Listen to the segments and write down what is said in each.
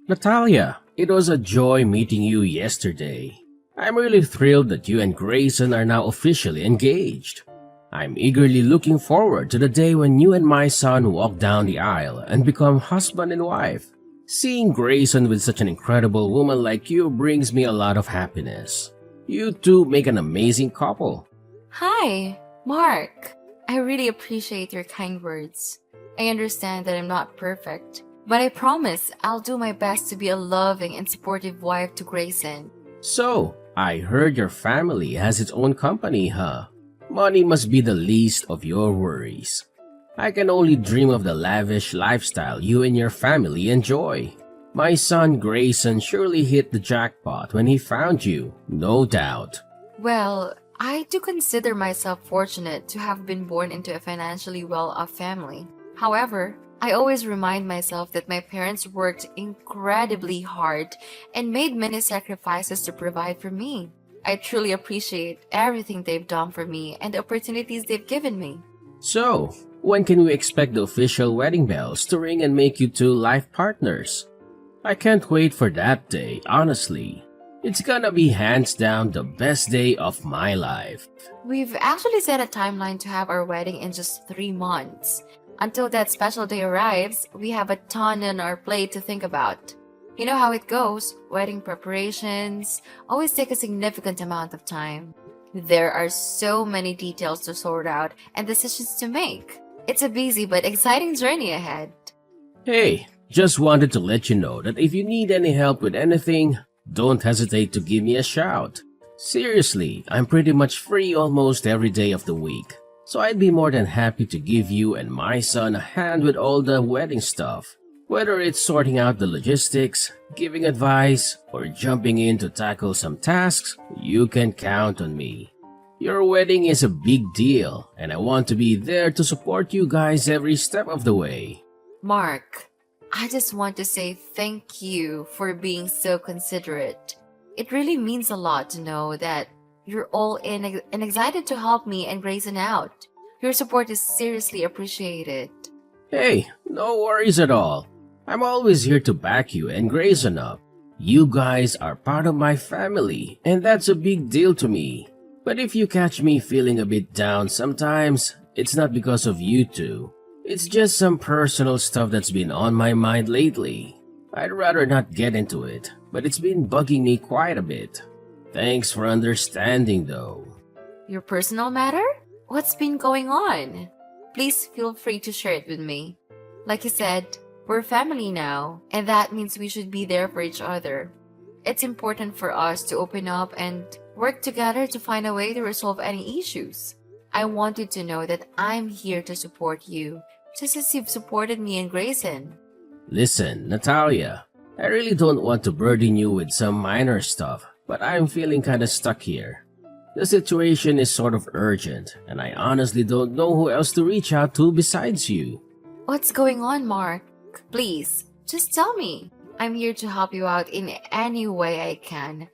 Natalia, it was a joy meeting you yesterday. I'm really thrilled that you and Grayson are now officially engaged. I'm eagerly looking forward to the day when you and my son walk down the aisle and become husband and wife. Seeing Grayson with such an incredible woman like you brings me a lot of happiness. You two make an amazing couple. Hi, Mark. I really appreciate your kind words. I understand that I'm not perfect, but I promise I'll do my best to be a loving and supportive wife to Grayson. So, I heard your family has its own company, huh? Money must be the least of your worries. I can only dream of the lavish lifestyle you and your family enjoy. My son Grayson surely hit the jackpot when he found you, no doubt. Well, I do consider myself fortunate to have been born into a financially well-off family. However, I always remind myself that my parents worked incredibly hard and made many sacrifices to provide for me. I truly appreciate everything they've done for me and the opportunities they've given me. So, when can we expect the official wedding bells to ring and make you two life partners? I can't wait for that day, honestly. It's gonna be hands down the best day of my life. We've actually set a timeline to have our wedding in just 3 months. Until that special day arrives, we have a ton on our plate to think about. You know how it goes, wedding preparations always take a significant amount of time. There are so many details to sort out and decisions to make. It's a busy but exciting journey ahead. Hey, just wanted to let you know that if you need any help with anything, don't hesitate to give me a shout. Seriously, I'm pretty much free almost every day of the week, so I'd be more than happy to give you and my son a hand with all the wedding stuff. Whether it's sorting out the logistics, giving advice, or jumping in to tackle some tasks, you can count on me. Your wedding is a big deal, and I want to be there to support you guys every step of the way. Mark, I just want to say thank you for being so considerate. It really means a lot to know that you're all in and excited to help me and Grayson out. Your support is seriously appreciated. Hey, no worries at all. I'm always here to back you and Grayson up. You guys are part of my family, and that's a big deal to me. But if you catch me feeling a bit down sometimes, it's not because of you two. It's just some personal stuff that's been on my mind lately. I'd rather not get into it, but it's been bugging me quite a bit. Thanks for understanding though. Your personal matter? What's been going on? Please feel free to share it with me. Like you said, we're family now, and that means we should be there for each other. It's important for us to open up and work together to find a way to resolve any issues. I want you to know that I'm here to support you, just as you've supported me and Grayson. Listen, Natalia, I really don't want to burden you with some minor stuff, but I'm feeling kinda stuck here. The situation is sort of urgent, and I honestly don't know who else to reach out to besides you. What's going on, Mark? Please, just tell me. I'm here to help you out in any way I can.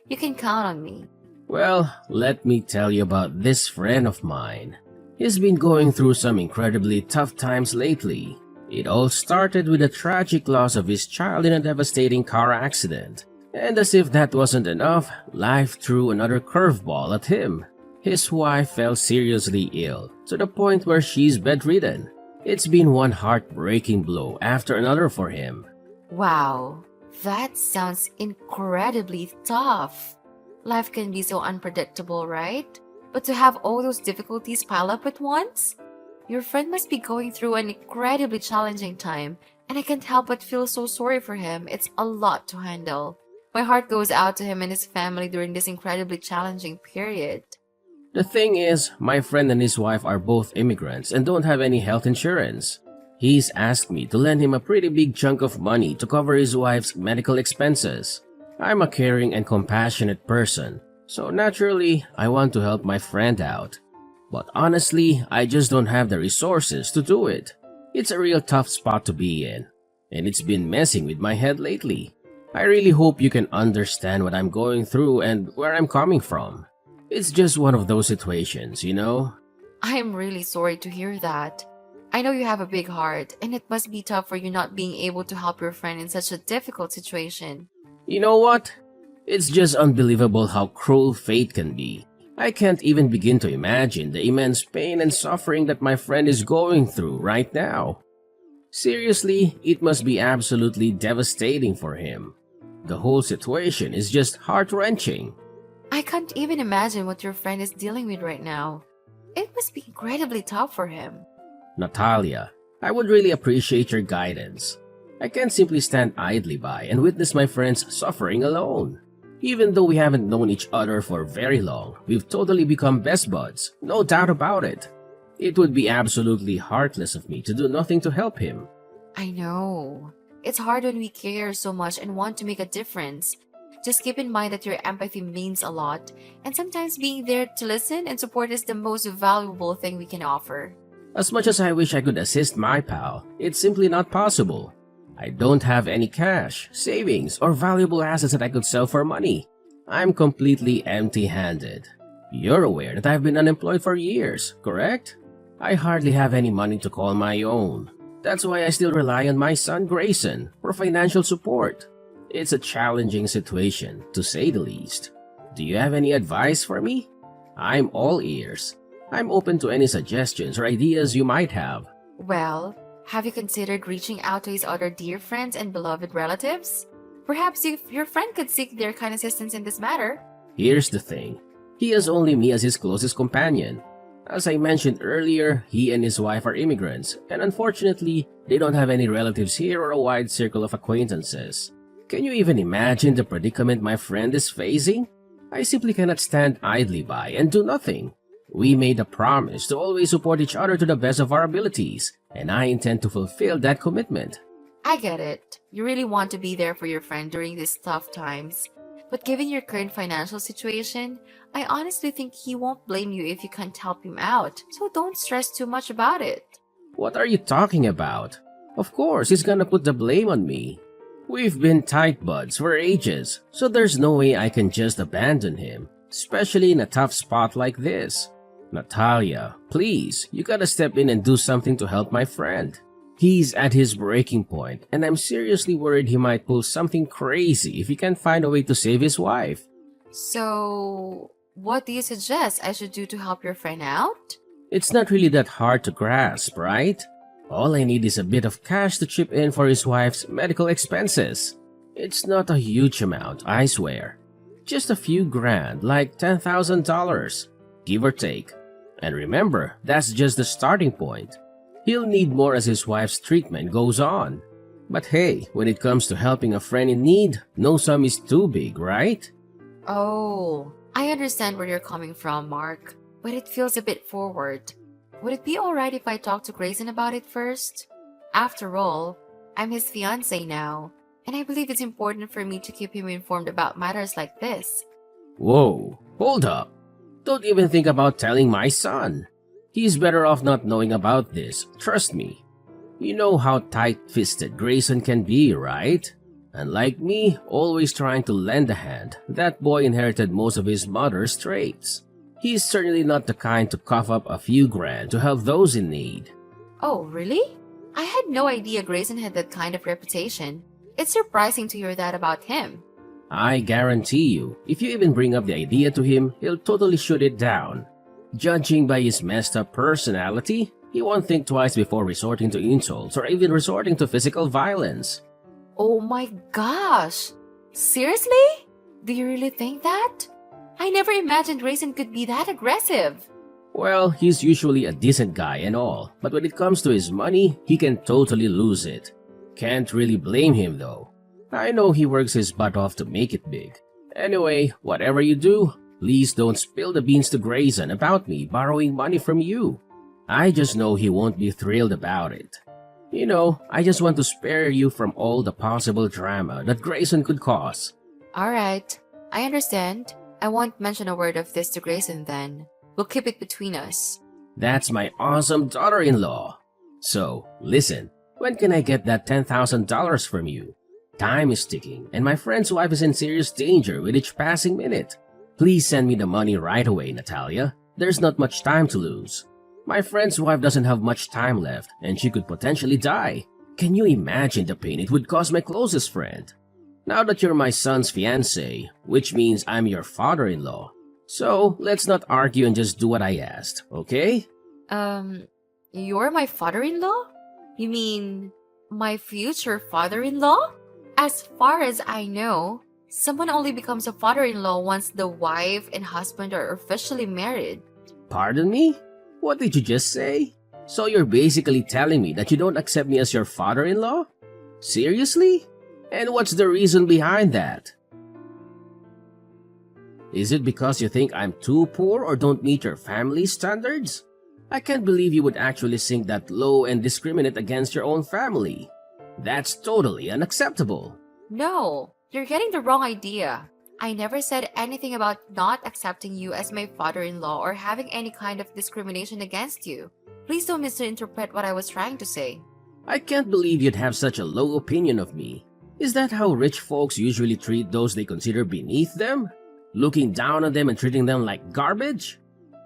You can count on me. Well, let me tell you about this friend of mine. He's been going through some incredibly tough times lately. It all started with the tragic loss of his child in a devastating car accident. And as if that wasn't enough, life threw another curveball at him. His wife fell seriously ill, to the point where she's bedridden. It's been one heartbreaking blow after another for him. Wow, that sounds incredibly tough. Life can be so unpredictable, right? But to have all those difficulties pile up at once? Your friend must be going through an incredibly challenging time, and I can't help but feel so sorry for him. It's a lot to handle. My heart goes out to him and his family during this incredibly challenging period. The thing is, my friend and his wife are both immigrants and don't have any health insurance. He's asked me to lend him a pretty big chunk of money to cover his wife's medical expenses. I'm a caring and compassionate person, so naturally, I want to help my friend out. But honestly, I just don't have the resources to do it. It's a real tough spot to be in, and it's been messing with my head lately. I really hope you can understand what I'm going through and where I'm coming from. It's just one of those situations, you know? I am really sorry to hear that. I know you have a big heart, and it must be tough for you not being able to help your friend in such a difficult situation. You know what? It's just unbelievable how cruel fate can be. I can't even begin to imagine the immense pain and suffering that my friend is going through right now. Seriously, it must be absolutely devastating for him. The whole situation is just heart-wrenching. I can't even imagine what your friend is dealing with right now. It must be incredibly tough for him. Natalia, I would really appreciate your guidance. I can't simply stand idly by and witness my friends suffering alone. Even though we haven't known each other for very long, we've totally become best buds, no doubt about it. It would be absolutely heartless of me to do nothing to help him. I know. It's hard when we care so much and want to make a difference. Just keep in mind that your empathy means a lot, and sometimes being there to listen and support is the most valuable thing we can offer. As much as I wish I could assist my pal, it's simply not possible. I don't have any cash, savings, or valuable assets that I could sell for money. I'm completely empty-handed. You're aware that I've been unemployed for years, correct? I hardly have any money to call my own. That's why I still rely on my son Grayson for financial support. It's a challenging situation, to say the least. Do you have any advice for me? I'm all ears. I'm open to any suggestions or ideas you might have. Well, have you considered reaching out to his other dear friends and beloved relatives? Perhaps your friend could seek their kind assistance in this matter. Here's the thing. He has only me as his closest companion. As I mentioned earlier, he and his wife are immigrants, and unfortunately, they don't have any relatives here or a wide circle of acquaintances. Can you even imagine the predicament my friend is facing? I simply cannot stand idly by and do nothing. We made a promise to always support each other to the best of our abilities, and I intend to fulfill that commitment. I get it. You really want to be there for your friend during these tough times. But given your current financial situation, I honestly think he won't blame you if you can't help him out, so don't stress too much about it. What are you talking about? Of course, he's gonna put the blame on me. We've been tight buds for ages, so there's no way I can just abandon him, especially in a tough spot like this. Natalia, please, you gotta step in and do something to help my friend. He's at his breaking point, and I'm seriously worried he might pull something crazy if he can't find a way to save his wife. So, what do you suggest I should do to help your friend out? It's not really that hard to grasp, right? All I need is a bit of cash to chip in for his wife's medical expenses. It's not a huge amount, I swear. Just a few grand, like $10,000, give or take. And remember, that's just the starting point. He'll need more as his wife's treatment goes on. But hey, when it comes to helping a friend in need, no sum is too big, right? Oh, I understand where you're coming from, Mark, but it feels a bit forward. Would it be alright if I talk to Grayson about it first? After all, I'm his fiancé now, and I believe it's important for me to keep him informed about matters like this. Whoa, hold up. Don't even think about telling my son. He's better off not knowing about this, trust me. You know how tight-fisted Grayson can be, right? Unlike me, always trying to lend a hand, that boy inherited most of his mother's traits. He's certainly not the kind to cough up a few grand to help those in need. Oh, really? I had no idea Grayson had that kind of reputation. It's surprising to hear that about him. I guarantee you, if you even bring up the idea to him, he'll totally shoot it down. Judging by his messed up personality, he won't think twice before resorting to insults or even resorting to physical violence. Oh my gosh! Seriously? Do you really think that? I never imagined Grayson could be that aggressive. Well, he's usually a decent guy and all, but when it comes to his money, he can totally lose it. Can't really blame him though. I know he works his butt off to make it big. Anyway, whatever you do, please don't spill the beans to Grayson about me borrowing money from you. I just know he won't be thrilled about it. You know, I just want to spare you from all the possible drama that Grayson could cause. Alright, I understand. I won't mention a word of this to Grayson then. We'll keep it between us. That's my awesome daughter-in-law. So, listen, when can I get that $10,000 from you? Time is ticking, and my friend's wife is in serious danger with each passing minute. Please send me the money right away, Natalia. There's not much time to lose. My friend's wife doesn't have much time left and she could potentially die. Can you imagine the pain it would cause my closest friend? Now that you're my son's fiancé, which means I'm your father-in-law. So, let's not argue and just do what I asked, okay? You're my father-in-law? You mean my future father-in-law? As far as I know, someone only becomes a father-in-law once the wife and husband are officially married. Pardon me? What did you just say? So you're basically telling me that you don't accept me as your father-in-law? Seriously? And what's the reason behind that? Is it because you think I'm too poor or don't meet your family standards? I can't believe you would actually sink that low and discriminate against your own family. That's totally unacceptable. No, you're getting the wrong idea. I never said anything about not accepting you as my father-in-law or having any kind of discrimination against you. Please don't misinterpret what I was trying to say. I can't believe you'd have such a low opinion of me. Is that how rich folks usually treat those they consider beneath them? Looking down on them and treating them like garbage?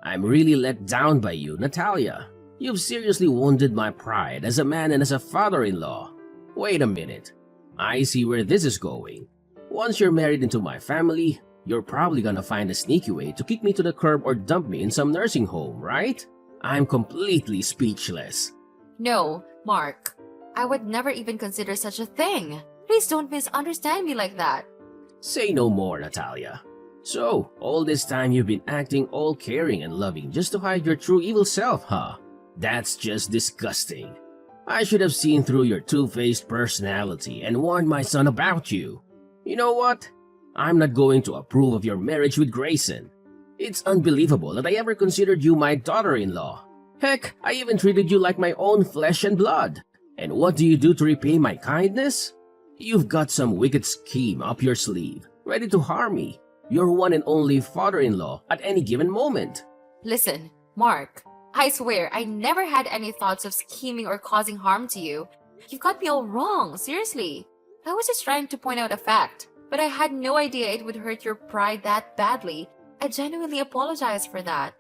I'm really let down by you, Natalia. You've seriously wounded my pride as a man and as a father-in-law. Wait a minute. I see where this is going. Once you're married into my family, you're probably gonna find a sneaky way to kick me to the curb or dump me in some nursing home, right? I'm completely speechless. No, Mark. I would never even consider such a thing. Please don't misunderstand me like that. Say no more, Natalia. So, all this time you've been acting all caring and loving just to hide your true evil self, huh? That's just disgusting. I should have seen through your two-faced personality and warned my son about you. You know what? I'm not going to approve of your marriage with Grayson. It's unbelievable that I ever considered you my daughter-in-law. Heck, I even treated you like my own flesh and blood. And what do you do to repay my kindness? You've got some wicked scheme up your sleeve, ready to harm me, your one and only father-in-law, at any given moment. Listen, Mark, I swear I never had any thoughts of scheming or causing harm to you. You've got me all wrong, seriously. I was just trying to point out a fact, but I had no idea it would hurt your pride that badly. I genuinely apologize for that.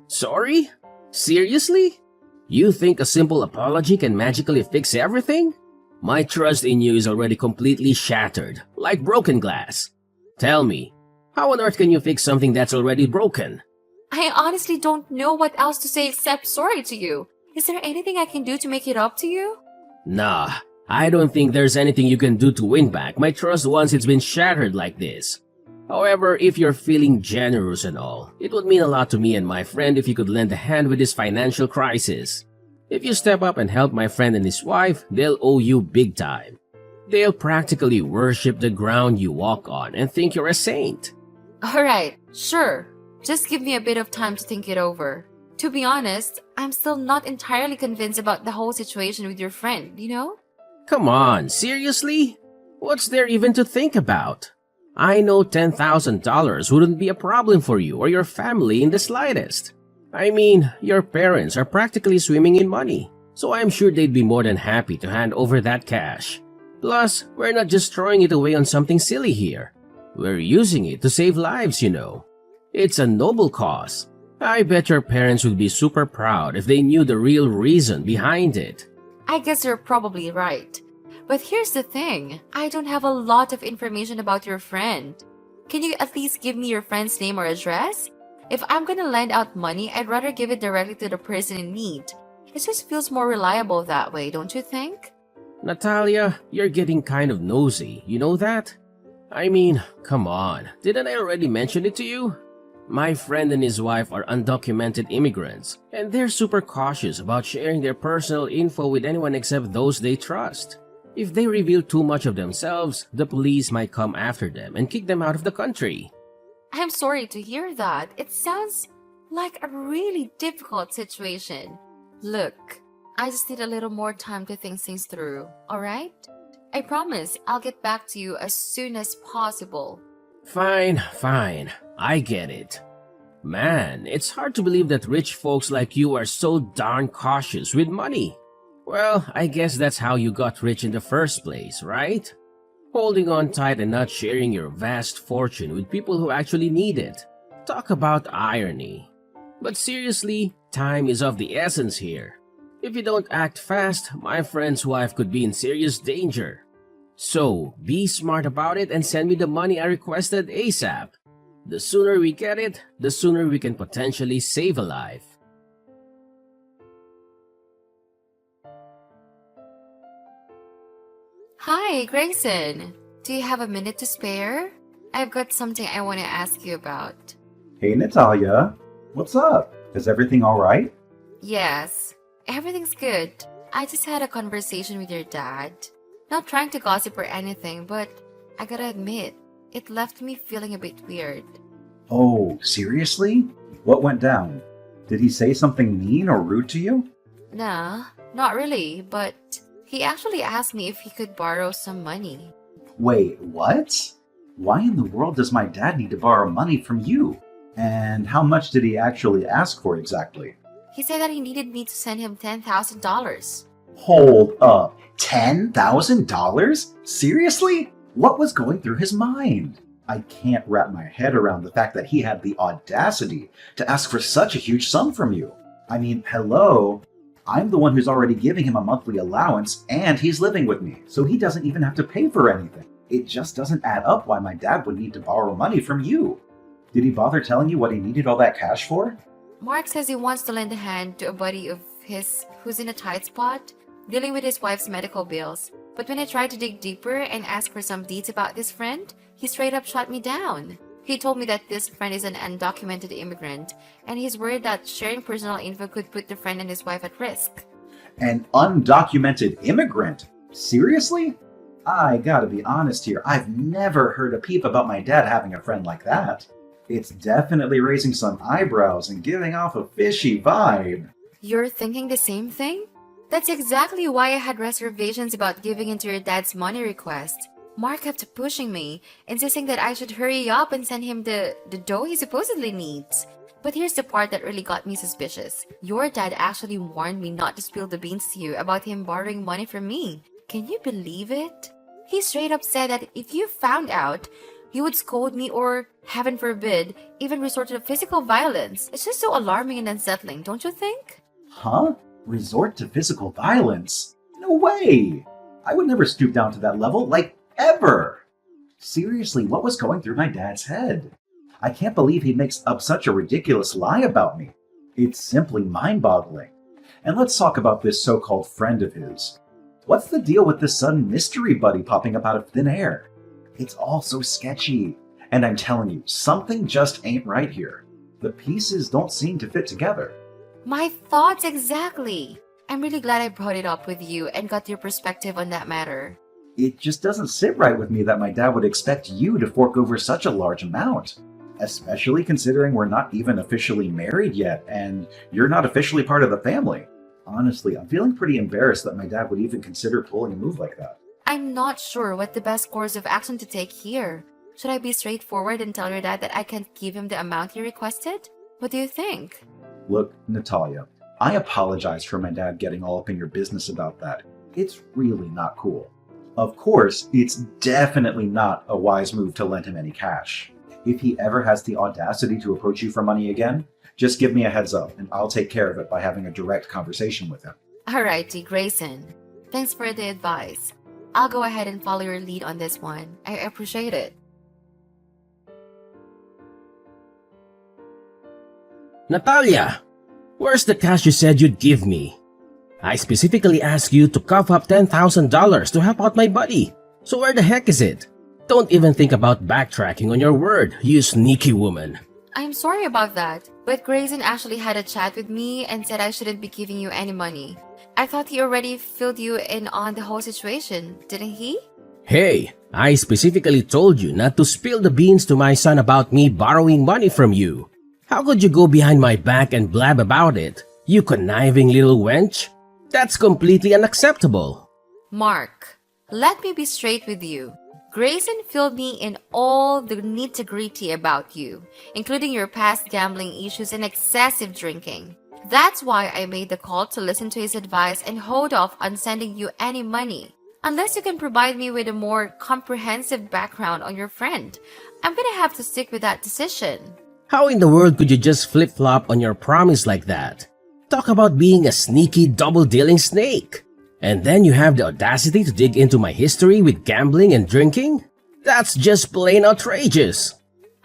Sorry? Seriously? You think a simple apology can magically fix everything? My trust in you is already completely shattered, like broken glass. Tell me, how on earth can you fix something that's already broken? I honestly don't know what else to say except sorry to you. Is there anything I can do to make it up to you? Nah, I don't think there's anything you can do to win back my trust once it's been shattered like this. However, if you're feeling generous and all, it would mean a lot to me and my friend if you could lend a hand with this financial crisis. If you step up and help my friend and his wife, they'll owe you big time. They'll practically worship the ground you walk on and think you're a saint. Alright, sure. Just give me a bit of time to think it over. To be honest, I'm still not entirely convinced about the whole situation with your friend, you know? Come on, seriously? What's there even to think about? I know $10,000 wouldn't be a problem for you or your family in the slightest. I mean, your parents are practically swimming in money, so I'm sure they'd be more than happy to hand over that cash. Plus, we're not just throwing it away on something silly here. We're using it to save lives, you know. It's a noble cause. I bet your parents would be super proud if they knew the real reason behind it. I guess you're probably right. But here's the thing, I don't have a lot of information about your friend. Can you at least give me your friend's name or address? If I'm gonna lend out money, I'd rather give it directly to the person in need. It just feels more reliable that way, don't you think? Natalia, you're getting kind of nosy, you know that? I mean, come on, didn't I already mention it to you? My friend and his wife are undocumented immigrants, and they're super cautious about sharing their personal info with anyone except those they trust. If they reveal too much of themselves, the police might come after them and kick them out of the country. I'm sorry to hear that. It sounds like a really difficult situation. Look, I just need a little more time to think things through, alright? I promise I'll get back to you as soon as possible. Fine. I get it. Man, it's hard to believe that rich folks like you are so darn cautious with money. Well, I guess that's how you got rich in the first place, right? Holding on tight and not sharing your vast fortune with people who actually need it. Talk about irony. But seriously, Time is of the essence here. If you don't act fast, my friend's wife could be in serious danger. So, be smart about it and send me the money I requested ASAP. The sooner we get it, the sooner we can potentially save a life. Hi, Grayson. Do you have a minute to spare? I've got something I want to ask you about. Hey Natalia, what's up? Is everything alright? Yes, everything's good. I just had a conversation with your dad. Not trying to gossip or anything, but I gotta admit, it left me feeling a bit weird. Oh, seriously? What went down? Did he say something mean or rude to you? Nah, not really, but he actually asked me if he could borrow some money. Wait, what? Why in the world does my dad need to borrow money from you? And how much did he actually ask for exactly? He said that he needed me to send him $10,000. Hold up. $10,000? Seriously? What was going through his mind? I can't wrap my head around the fact that he had the audacity to ask for such a huge sum from you. I mean, hello? I'm the one who's already giving him a monthly allowance and he's living with me, so he doesn't even have to pay for anything. It just doesn't add up why my dad would need to borrow money from you. Did he bother telling you what he needed all that cash for? Mark says he wants to lend a hand to a buddy of his who's in a tight spot, dealing with his wife's medical bills. But when I tried to dig deeper and ask for some deeds about this friend, he straight up shut me down. He told me that this friend is an undocumented immigrant, and he's worried that sharing personal info could put the friend and his wife at risk. An undocumented immigrant? Seriously? I gotta be honest here, I've never heard a peep about my dad having a friend like that. It's definitely raising some eyebrows and giving off a fishy vibe. You're thinking the same thing? That's exactly why I had reservations about giving into your dad's money request. Mark kept pushing me, insisting that I should hurry up and send him the dough he supposedly needs. But here's the part that really got me suspicious. Your dad actually warned me not to spill the beans to you about him borrowing money from me. Can you believe it? He straight up said that if you found out, he would scold me or, heaven forbid, even resort to physical violence. It's just so alarming and unsettling, don't you think? Huh? Resort to physical violence? No way! I would never stoop down to that level, like, ever! Seriously, what was going through my dad's head? I can't believe he makes up such a ridiculous lie about me. It's simply mind-boggling. And let's talk about this so-called friend of his. What's the deal with this sudden mystery buddy popping up out of thin air? It's all so sketchy. And I'm telling you, something just ain't right here. The pieces don't seem to fit together. My thoughts exactly. I'm really glad I brought it up with you and got your perspective on that matter. It just doesn't sit right with me that my dad would expect you to fork over such a large amount. Especially considering we're not even officially married yet, and you're not officially part of the family. Honestly, I'm feeling pretty embarrassed that my dad would even consider pulling a move like that. I'm not sure what the best course of action to take here. Should I be straightforward and tell your dad that I can't give him the amount he requested? What do you think? Look, Natalia, I apologize for my dad getting all up in your business about that. It's really not cool. Of course, it's definitely not a wise move to lend him any cash. If he ever has the audacity to approach you for money again, just give me a heads up and I'll take care of it by having a direct conversation with him. Alrighty, Grayson. Thanks for the advice. I'll go ahead and follow your lead on this one. I appreciate it. Natalia! Where's the cash you said you'd give me? I specifically asked you to cough up $10,000 to help out my buddy. So where the heck is it? Don't even think about backtracking on your word, you sneaky woman. I'm sorry about that, but Grayson actually had a chat with me and said I shouldn't be giving you any money. I thought he already filled you in on the whole situation, didn't he? Hey, I specifically told you not to spill the beans to my son about me borrowing money from you. How could you go behind my back and blab about it, you conniving little wench? That's completely unacceptable. Mark, let me be straight with you. Grayson filled me in all the nitty-gritty about you, including your past gambling issues and excessive drinking. That's why I made the call to listen to his advice and hold off on sending you any money. Unless you can provide me with a more comprehensive background on your friend, I'm gonna have to stick with that decision. How in the world could you just flip-flop on your promise like that? Talk about being a sneaky double-dealing snake. And then you have the audacity to dig into my history with gambling and drinking? That's just plain outrageous.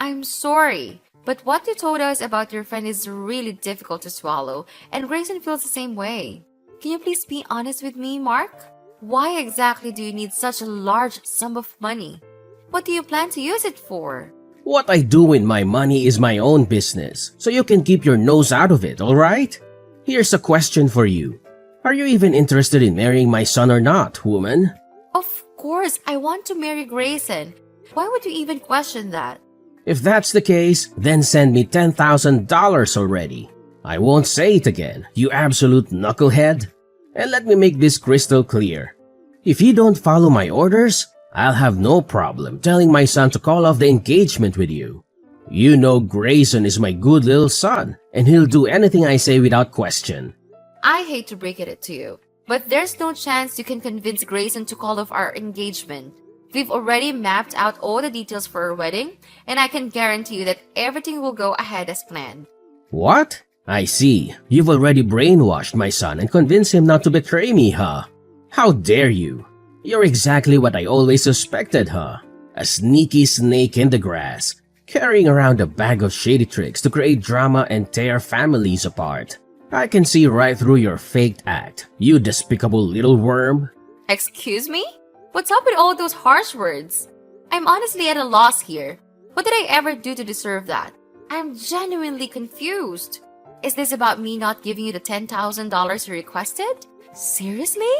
I'm sorry, but what you told us about your friend is really difficult to swallow, and Grayson feels the same way. Can you please be honest with me, Mark? Why exactly do you need such a large sum of money? What do you plan to use it for? What I do with my money is my own business, so you can keep your nose out of it, alright? Here's a question for you. Are you even interested in marrying my son or not, woman? Of course, I want to marry Grayson. Why would you even question that? If that's the case, then send me $10,000 already. I won't say it again, you absolute knucklehead. And let me make this crystal clear. If you don't follow my orders, I'll have no problem telling my son to call off the engagement with you. You know Grayson is my good little son, and he'll do anything I say without question. I hate to break it to you, but there's no chance you can convince Grayson to call off our engagement. We've already mapped out all the details for our wedding, and I can guarantee you that everything will go ahead as planned. What? I see. You've already brainwashed my son and convinced him not to betray me, huh? How dare you? You're exactly what I always suspected, huh? A sneaky snake in the grass, carrying around a bag of shady tricks to create drama and tear families apart. I can see right through your faked act, you despicable little worm. Excuse me? What's up with all those harsh words? I'm honestly at a loss here. What did I ever do to deserve that? I'm genuinely confused. Is this about me not giving you the $10,000 you requested? Seriously?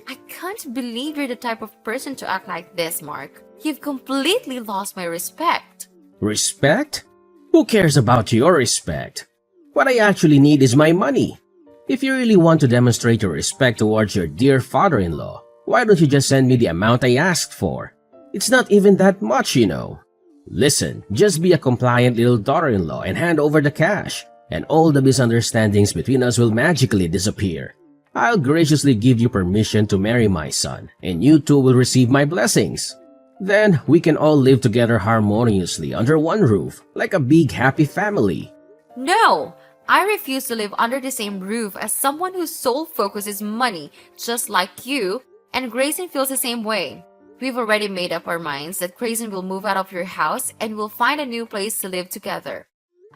I can't believe you're the type of person to act like this, Mark. You've completely lost my respect. Respect? Who cares about your respect? What I actually need is my money. If you really want to demonstrate your respect towards your dear father-in-law, why don't you just send me the amount I asked for? It's not even that much, you know. Listen, just be a compliant little daughter-in-law and hand over the cash, and all the misunderstandings between us will magically disappear. I'll graciously give you permission to marry my son, and you two will receive my blessings. Then we can all live together harmoniously under one roof, like a big happy family. No! I refuse to live under the same roof as someone whose sole focus is money, just like you, and Grayson feels the same way. We've already made up our minds that Grayson will move out of your house and we'll find a new place to live together.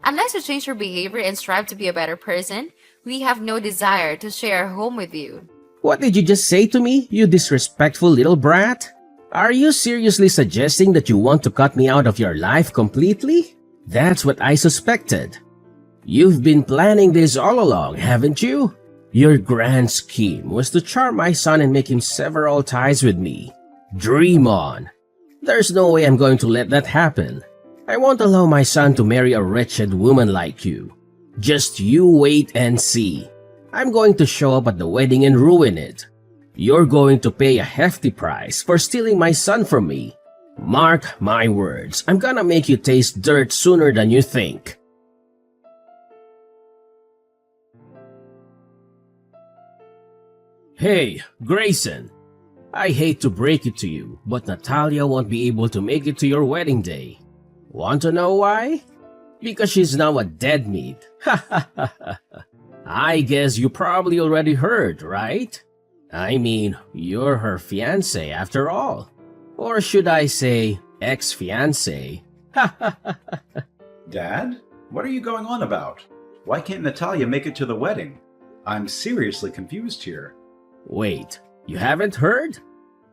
Unless you change your behavior and strive to be a better person, we have no desire to share a home with you. What did you just say to me, you disrespectful little brat? Are you seriously suggesting that you want to cut me out of your life completely? That's what I suspected. You've been planning this all along, haven't you? Your grand scheme was to charm my son and make him sever all ties with me. Dream on. There's no way I'm going to let that happen. I won't allow my son to marry a wretched woman like you. Just you wait and see. I'm going to show up at the wedding and ruin it. You're going to pay a hefty price for stealing my son from me. Mark my words, I'm gonna make you taste dirt sooner than you think. Hey, Grayson. I hate to break it to you, but Natalia won't be able to make it to your wedding day. Want to know why? Because she's now a dead meat. I guess you probably already heard, right? I mean, you're her fiancé after all. Or should I say, ex-fiancé? Dad? What are you going on about? Why can't Natalia make it to the wedding? I'm seriously confused here. Wait, you haven't heard?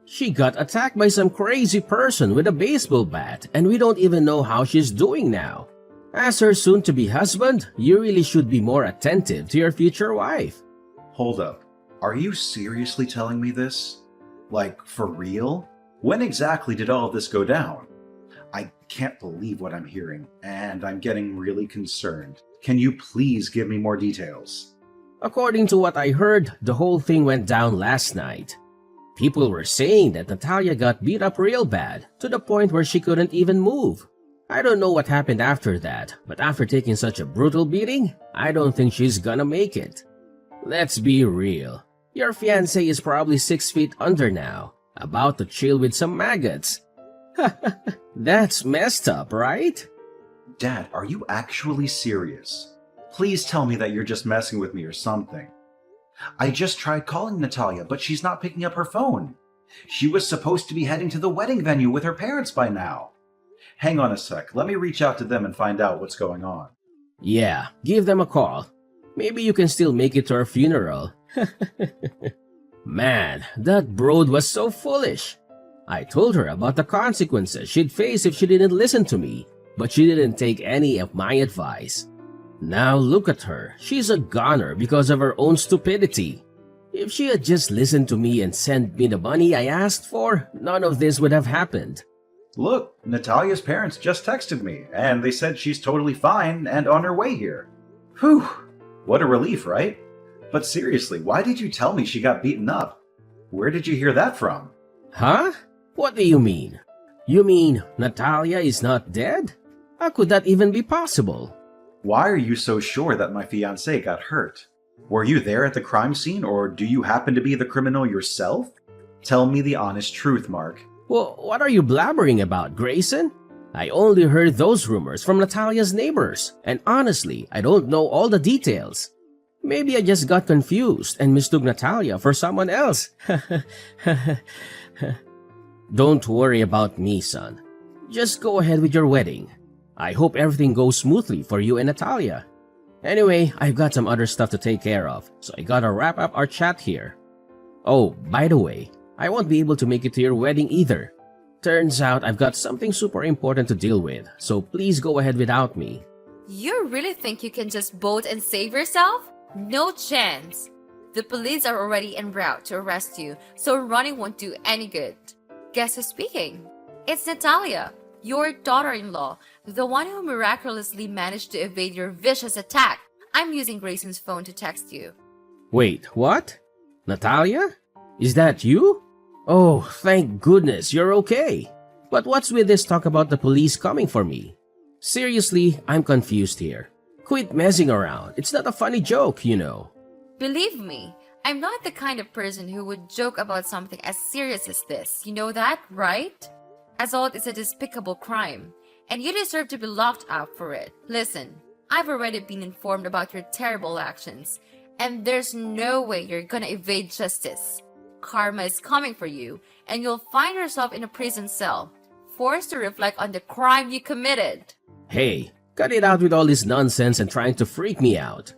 She got attacked by some crazy person with a baseball bat, and we don't even know how she's doing now. As her soon-to-be husband, you really should be more attentive to your future wife. Hold up. Are you seriously telling me this? Like, for real? When exactly did all of this go down? I can't believe what I'm hearing, and I'm getting really concerned. Can you please give me more details? According to what I heard, the whole thing went down last night. People were saying that Natalia got beat up real bad, to the point where she couldn't even move. I don't know what happened after that, but after taking such a brutal beating, I don't think she's gonna make it. Let's be real. Your fiancé is probably 6 feet under now, about to chill with some maggots. That's messed up, right? Dad, are you actually serious? Please tell me that you're just messing with me or something. I just tried calling Natalia, but she's not picking up her phone. She was supposed to be heading to the wedding venue with her parents by now. Hang on a sec, let me reach out to them and find out what's going on. Yeah, give them a call. Maybe you can still make it to her funeral. Man, that broad was so foolish. I told her about the consequences she'd face if she didn't listen to me, but she didn't take any of my advice. Now look at her, she's a goner because of her own stupidity. If she had just listened to me and sent me the money I asked for, none of this would have happened. Look, Natalia's parents just texted me, and they said she's totally fine and on her way here. Whew, what a relief, right? But seriously, why did you tell me she got beaten up? Where did you hear that from? Huh? What do you mean? You mean Natalia is not dead? How could that even be possible? Why are you so sure that my fiancé got hurt? Were you there at the crime scene, or do you happen to be the criminal yourself? Tell me the honest truth, Mark. Well, what are you blabbering about, Grayson? I only heard those rumors from Natalia's neighbors, and honestly, I don't know all the details. Maybe I just got confused and mistook Natalia for someone else. Don't worry about me, son. Just go ahead with your wedding. I hope everything goes smoothly for you and Natalia. Anyway, I've got some other stuff to take care of, so I gotta wrap up our chat here. Oh, by the way, I won't be able to make it to your wedding either. Turns out I've got something super important to deal with, so please go ahead without me. You really think you can just bolt and save yourself? No chance. The police are already en route to arrest you, so running won't do any good. Guess who's speaking? It's Natalia, your daughter-in-law, the one who miraculously managed to evade your vicious attack. I'm using Grayson's phone to text you. Wait, what? Natalia? Is that you? Oh, thank goodness you're okay. But what's with this talk about the police coming for me? Seriously, I'm confused here. Quit messing around. It's not a funny joke, you know. Believe me, I'm not the kind of person who would joke about something as serious as this. You know that, right? Assault is a despicable crime, and you deserve to be locked up for it. Listen, I've already been informed about your terrible actions, and there's no way you're gonna evade justice. Karma is coming for you, and you'll find yourself in a prison cell, forced to reflect on the crime you committed. Hey, cut it out with all this nonsense and trying to freak me out.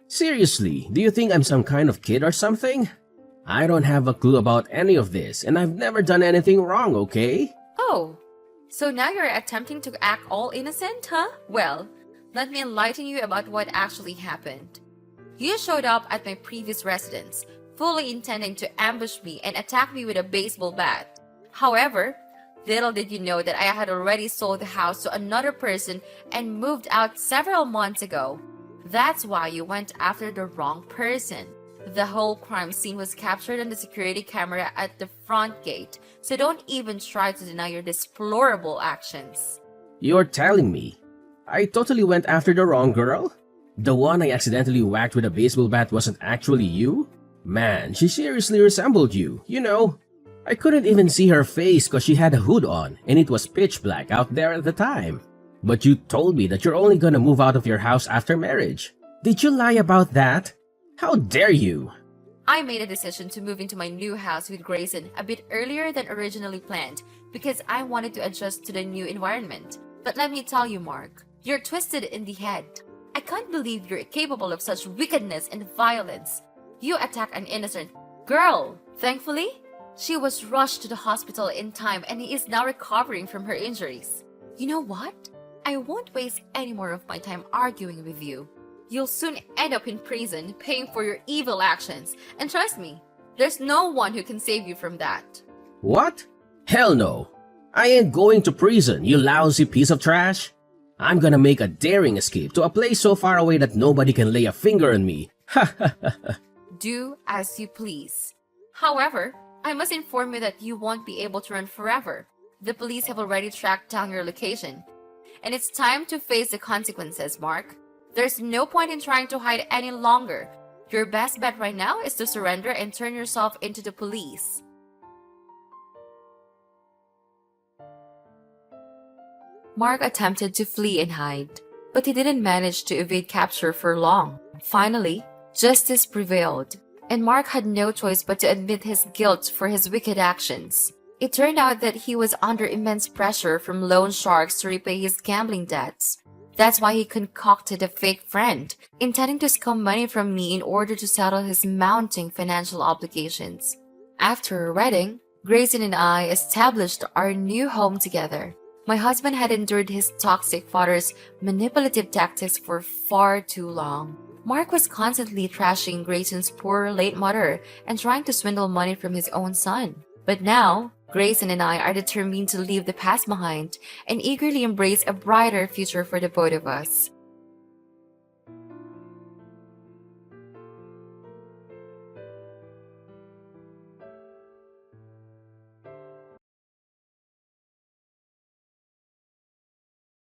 Seriously, do you think I'm some kind of kid or something? I don't have a clue about any of this, and I've never done anything wrong, okay? Oh, so now you're attempting to act all innocent, huh? Well, let me enlighten you about what actually happened. You showed up at my previous residence, fully intending to ambush me and attack me with a baseball bat. However, little did you know that I had already sold the house to another person and moved out several months ago. That's why you went after the wrong person. The whole crime scene was captured on the security camera at the front gate, so don't even try to deny your deplorable actions. You're telling me I totally went after the wrong girl? The one I accidentally whacked with a baseball bat wasn't actually you? Man, she seriously resembled you, you know. I couldn't even see her face because she had a hood on and it was pitch black out there at the time. But you told me that you're only gonna move out of your house after marriage. Did you lie about that? How dare you? I made a decision to move into my new house with Grayson a bit earlier than originally planned because I wanted to adjust to the new environment. But let me tell you, Mark, you're twisted in the head. I can't believe you're capable of such wickedness and violence. You attacked an innocent girl. Thankfully, she was rushed to the hospital in time and is now recovering from her injuries. You know what? I won't waste any more of my time arguing with you. You'll soon end up in prison paying for your evil actions. And trust me, there's no one who can save you from that. What? Hell no. I ain't going to prison, you lousy piece of trash. I'm gonna make a daring escape to a place so far away that nobody can lay a finger on me. Ha ha ha ha. Do as you please. However, I must inform you that you won't be able to run forever. The police have already tracked down your location. And it's time to face the consequences, Mark. There's no point in trying to hide any longer. Your best bet right now is to surrender and turn yourself into the police. Mark attempted to flee and hide, but he didn't manage to evade capture for long. Finally, justice prevailed, and Mark had no choice but to admit his guilt for his wicked actions. It turned out that he was under immense pressure from loan sharks to repay his gambling debts. That's why he concocted a fake friend, intending to scum money from me in order to settle his mounting financial obligations. After our wedding, Grayson and I established our new home together. My husband had endured his toxic father's manipulative tactics for far too long. Mark was constantly trashing Grayson's poor late mother and trying to swindle money from his own son. But now, Grayson and I are determined to leave the past behind and eagerly embrace a brighter future for the both of us.